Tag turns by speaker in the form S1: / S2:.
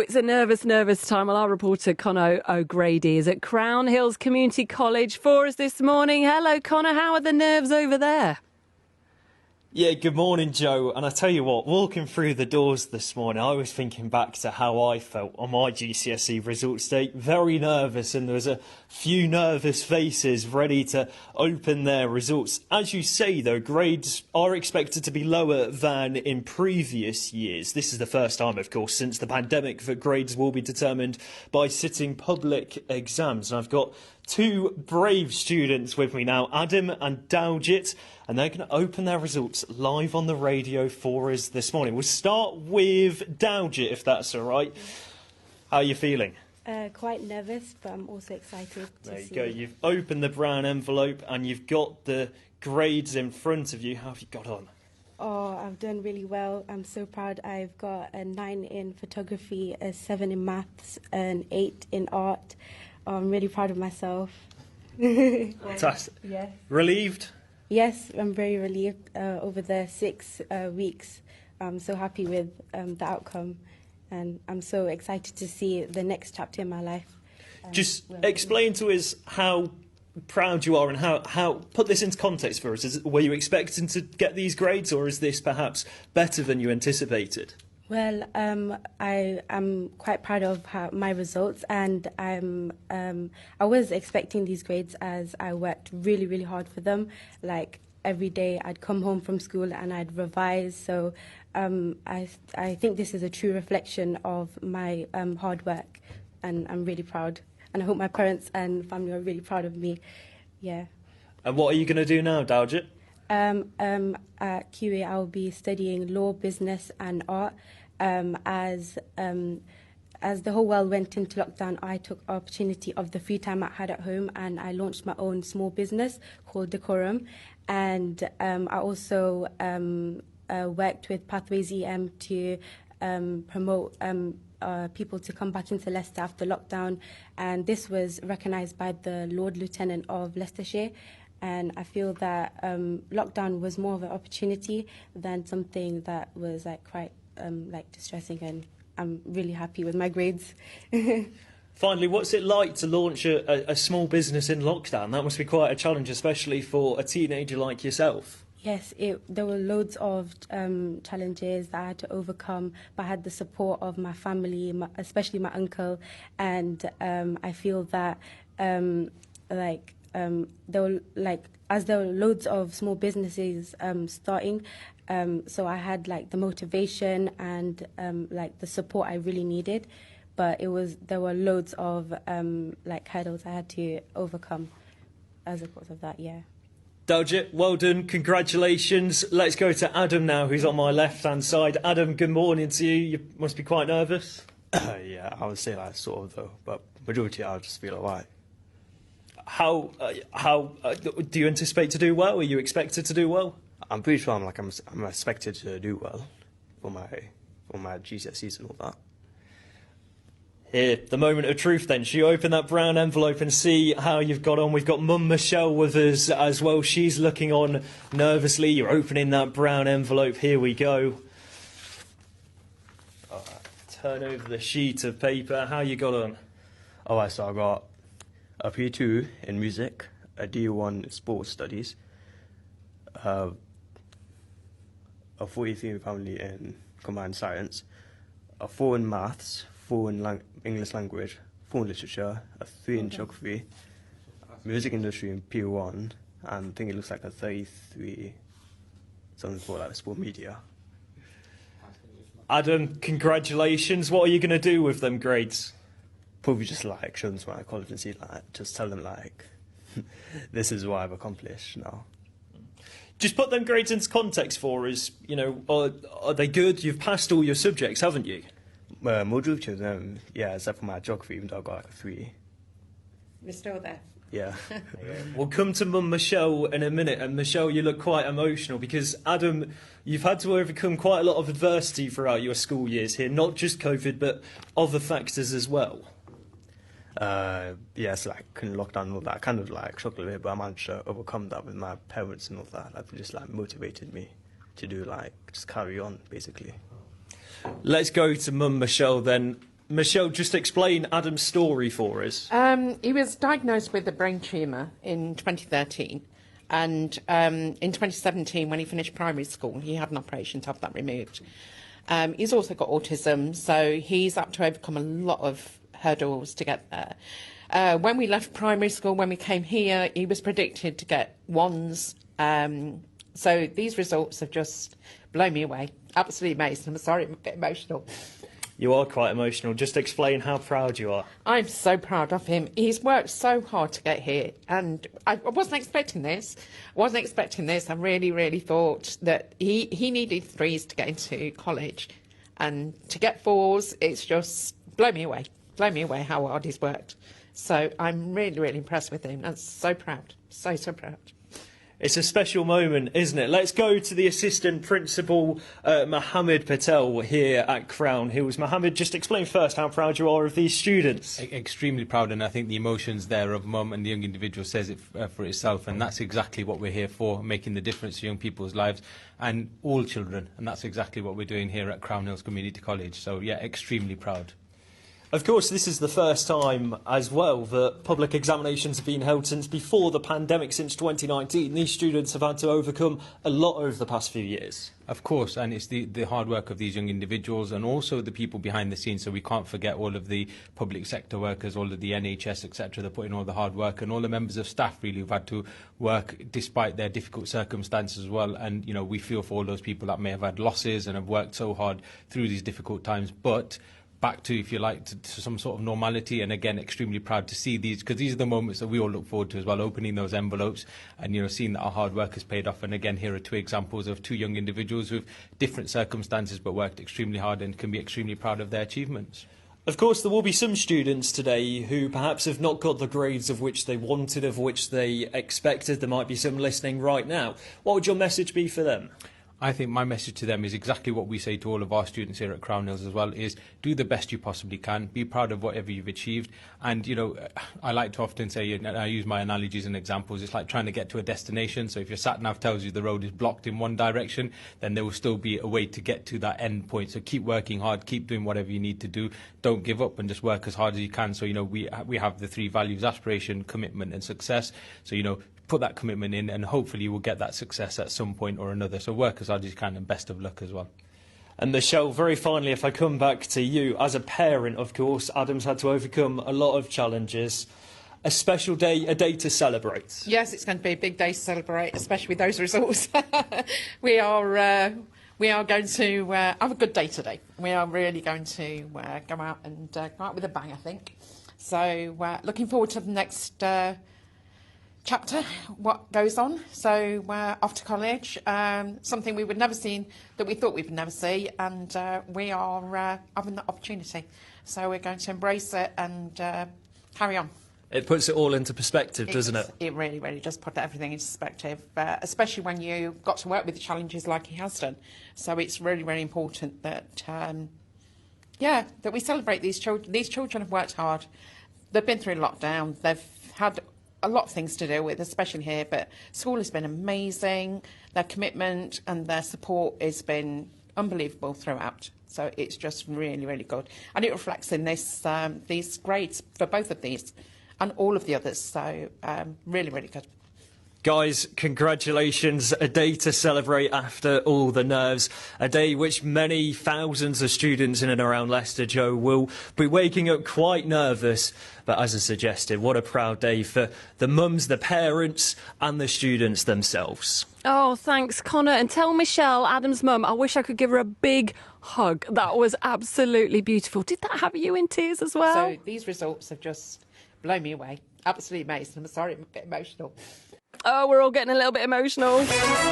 S1: It's a nervous time. Well, our reporter Conor O'Grady is at Crown Hills Community College for us this morning. Hello, Conor. How are the nerves over there?
S2: Yeah, good morning, Joe. And I tell you what, walking through the doors this morning, I was thinking back to how I felt on my GCSE results day. Very nervous, and there was a few nervous faces ready to open their results. As you say, though, grades are expected to be lower than in previous years. This is the first time, of course, since the pandemic that grades will be determined by sitting public exams. And I've got two brave students with me now, Adam and Daljit, and they're going to open their results live on the radio for us this morning. We'll start with Daljit, if that's all right. How are you feeling?
S3: Quite nervous, but I'm also excited to
S2: There you
S3: see.
S2: go. You've opened the brown envelope and you've got the grades in front of you. How have you got on?
S3: Oh, I've done really well. I'm so proud. I've got a 9 in photography, a 7 in maths, an 8 in art. I'm really proud of myself.
S2: Fantastic.
S3: Yes.
S2: Relieved?
S3: Yes, I'm very relieved over the 6 weeks. I'm so happy with the outcome, and I'm so excited to see the next chapter in my life.
S2: Just explain to us how proud you are and how put this into context for us. Were you expecting to get these grades, or is this perhaps better than you anticipated?
S3: Well, I am quite proud of my results, and I was expecting these grades as I worked really, really hard for them. Like every day I'd come home from school and I'd revise. So I think this is a true reflection of my hard work, and I'm really proud. And I hope my parents and family are really proud of me. Yeah.
S2: And what are you going to do now, Daljit?
S3: At QA, I'll be studying law, business, and art. As the whole world went into lockdown, I took opportunity of the free time I had at home, and I launched my own small business called Decorum. And I also worked with Pathways EM to promote people to come back into Leicester after lockdown. And this was recognised by the Lord Lieutenant of Leicestershire. And I feel that lockdown was more of an opportunity than something that was quite distressing, and I'm really happy with my grades.
S2: Finally, what's it like to launch a small business in lockdown? That must be quite a challenge, especially for a teenager like yourself.
S3: Yes, there were loads of challenges that I had to overcome, but I had the support of my family, especially my uncle, and I feel that there were loads of small businesses starting, so I had the motivation and the support I really needed, but there were loads of hurdles I had to overcome as a result of that. Yeah.
S2: Daljit, well done, congratulations. Let's go to Adam now, who's on my left-hand side. Adam, good morning to you. You must be quite nervous.
S4: Yeah, I would say sort of though, but majority I just feel alright.
S2: How do you anticipate to do well? Are you expected to do well?
S4: I'm pretty sure I'm expected to do well for my GCSEs and all that.
S2: Here, the moment of truth then. Shall you open that brown envelope and see how you've got on? We've got Mum Michelle with us as well. She's looking on nervously. You're opening that brown envelope. Here we go. Turn over the sheet of paper. How you got on?
S4: Alright, so I got a P2 in music, a D1 in sports studies, a 43 family in combined science, a 4 in maths, 4 in English language, 4 in literature, a 3 in geography, music industry in P1, and I think it looks like a 33, something for sport media.
S2: Adam, congratulations. What are you going to do with them grades?
S4: Probably just show them to my college and see just tell them this is what I've accomplished now.
S2: Just put them grades into context for us. You know, are they good? You've passed all your subjects, haven't you?
S4: Majority of them, yeah, except for my geography, even though I got a 3.
S1: You're still there.
S4: Yeah.
S2: We'll come to Mum Michelle in a minute, and Michelle, you look quite emotional because, Adam, you've had to overcome quite a lot of adversity throughout your school years here, not just COVID, but other factors as well.
S4: Yes, in lockdown and all that, I kind of struggled a bit, but I managed to overcome that with my parents and all that. They just motivated me to do just carry on, basically.
S2: Let's go to Mum Michelle then. Michelle, just explain Adam's story for us.
S5: He was diagnosed with a brain tumour in 2013, and in 2017, when he finished primary school, he had an operation to have that removed. He's also got autism, so he's had to overcome a lot of hurdles to get there. When we left primary school, when we came here, he was predicted to get ones. So these results have just blown me away. Absolutely amazing. I'm sorry, I'm a bit emotional.
S2: You are quite emotional. Just explain how proud you are.
S5: I'm so proud of him. He's worked so hard to get here, and I wasn't expecting this. I really, really thought that he needed 3s to get into college, and to get 4s, it's just blown me away how hard he's worked. So I'm really, really impressed with him. I'm so proud, so proud.
S2: It's a special moment, isn't it? Let's go to the assistant principal, Mohammed Patel, here at Crown Hills. Mohammed, just explain first how proud you are of these students.
S6: Extremely proud, and I think the emotions there of mum and the young individual says it for itself, and that's exactly what we're here for, making the difference to young people's lives and all children, and that's exactly what we're doing here at Crown Hills Community College. So, yeah, extremely proud.
S2: Of course, this is the first time as well that public examinations have been held since before the pandemic, since 2019. These students have had to overcome a lot over the past few years.
S6: Of course, and it's the hard work of these young individuals and also the people behind the scenes. So we can't forget all of the public sector workers, all of the NHS, etc. They're putting all the hard work, and all the members of staff really who've had to work despite their difficult circumstances as well. And, you know, we feel for all those people that may have had losses and have worked so hard through these difficult times. But back to, if you like, to some sort of normality. And again, extremely proud to see these, because these are the moments that we all look forward to as well, opening those envelopes and, you know, seeing that our hard work has paid off. And again, here are 2 examples of 2 young individuals with different circumstances but worked extremely hard and can be extremely proud of their achievements.
S2: Of course, there will be some students today who perhaps have not got the grades of which they wanted, of which they expected. There might be some listening right now. What would your message be for them?
S6: I think my message to them is exactly what we say to all of our students here at Crown Hills as well, is do the best you possibly can, be proud of whatever you've achieved. And, you know, I like to often say, and I use my analogies and examples, it's like trying to get to a destination. So if your sat-nav tells you the road is blocked in one direction, then there will still be a way to get to that end point. So keep working hard, keep doing whatever you need to do. Don't give up and just work as hard as you can. So, you know, we have the 3 values: aspiration, commitment and success. So, you know, put that commitment in and hopefully you will get that success at some point or another. So work as hard as you can, and best of luck as well.
S2: And Michelle, very finally, if I come back to you, as a parent, of course, Adam's had to overcome a lot of challenges. A special day, a day to celebrate.
S5: Yes, it's going to be a big day to celebrate, especially with those results. we are going to have a good day today. We are really going to go out with a bang, I think. So looking forward to the next chapter, what goes on. So off to college, something we would never see, that we thought we would never see, and we are having that opportunity. So we're going to embrace it and carry on.
S2: It puts it all into perspective, doesn't it?
S5: It really, really does put everything into perspective, especially when you got to work with the challenges like he has done. So it's really, really important that, that we celebrate these children. These children have worked hard. They've been through lockdown. They've had a lot of things to deal with, especially here, but school has been amazing. Their commitment and their support has been unbelievable throughout. So it's just really, really good. And it reflects in this these grades for both of these and all of the others. So really, really good.
S2: Guys, congratulations. A day to celebrate after all the nerves. A day which many thousands of students in and around Leicester, Joe, will be waking up quite nervous. But as I suggested, what a proud day for the mums, the parents and the students themselves.
S1: Oh, thanks, Connor. And tell Michelle, Adam's mum, I wish I could give her a big hug. That was absolutely beautiful. Did that have you in tears as well?
S5: So these results have just blown me away. Absolutely amazing. I'm sorry, I'm a bit emotional.
S1: Oh, we're all getting a little bit emotional.